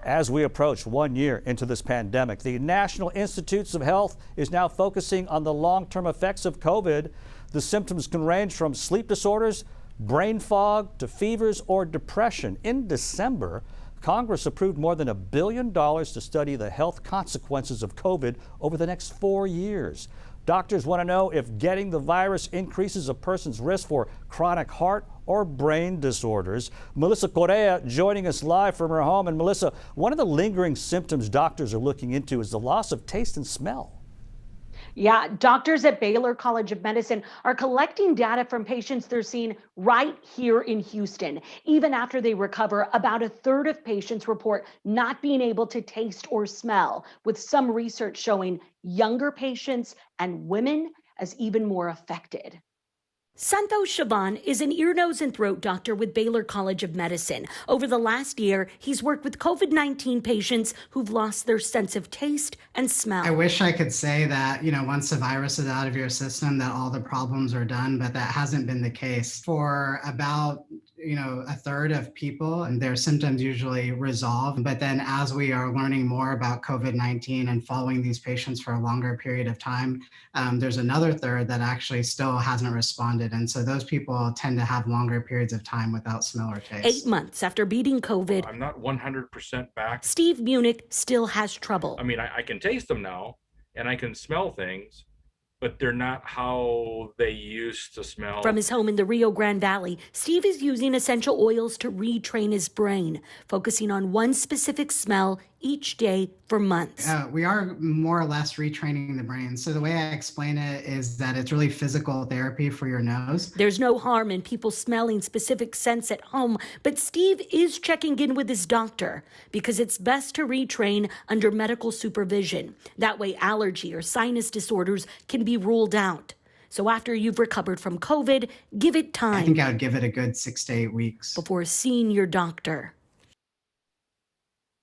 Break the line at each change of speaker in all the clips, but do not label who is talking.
As we approach 1 year into this pandemic, the National Institutes of Health is now focusing on the long-term effects of COVID. The symptoms can range from sleep disorders, brain fog, to fevers or depression. In December, Congress approved more than $1 billion to study the health consequences of COVID over the next 4 years. Doctors want to know if getting the virus increases a person's risk for chronic heart or brain disorders. Melissa Correa joining us live from her home. And Melissa, one of the lingering symptoms doctors are looking into is the loss of taste and smell.
Yeah, doctors at Baylor College of Medicine are collecting data from patients they're seeing right here in Houston. Even after they recover, about a third of patients report not being able to taste or smell, with some research showing younger patients and women as even more affected.
Santosh Shaban is an ear, nose, and throat doctor with Baylor College of Medicine. Over the last year, he's worked with COVID-19 patients who've lost their sense of taste and smell.
I wish I could say that, once the virus is out of your system, that all the problems are done, but that hasn't been the case. For about, a third of people, and their symptoms usually resolve. But then as we are learning more about COVID-19 and following these patients for a longer period of time, there's another third that actually still hasn't responded. And so those people tend to have longer periods of time without smell or taste.
8 months after beating COVID,
I'm not 100% back.
Steve Munich still has trouble.
I mean, I can taste them now and I can smell things, but they're not how they used to smell.
From his home in the Rio Grande Valley, Steve is using essential oils to retrain his brain, focusing on one specific smell each day for months.
We are more or less retraining the brain. So the way I explain it is that it's really physical therapy for your nose.
There's no harm in people smelling specific scents at home, but Steve is checking in with his doctor because it's best to retrain under medical supervision. That way allergy or sinus disorders can be ruled out. So after you've recovered from COVID, give it time.
I think I would give it a good 6 to 8 weeks
before seeing your doctor.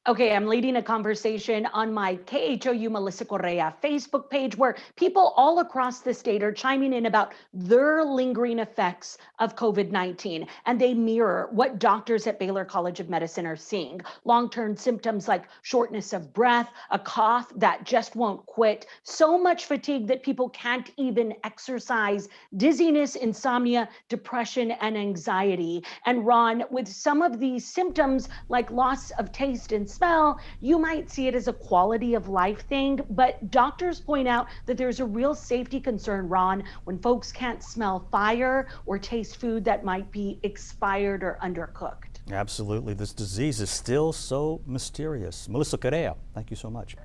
Okay, I'm leading a conversation on my KHOU Melissa Correa Facebook page where people all across the state are chiming in about their lingering effects of COVID-19. And they mirror what doctors at Baylor College of Medicine are seeing. Long-term symptoms like shortness of breath, a cough that just won't quit, so much fatigue that people can't even exercise, dizziness, insomnia, depression, and anxiety. And Ron, with some of these symptoms like loss of taste and smell, you might see it as a quality of life thing, but doctors point out that there's a real safety concern, Ron, when folks can't smell fire or taste food that might be expired or undercooked.
Absolutely. This disease is still so mysterious. Melissa Correa, thank you so much.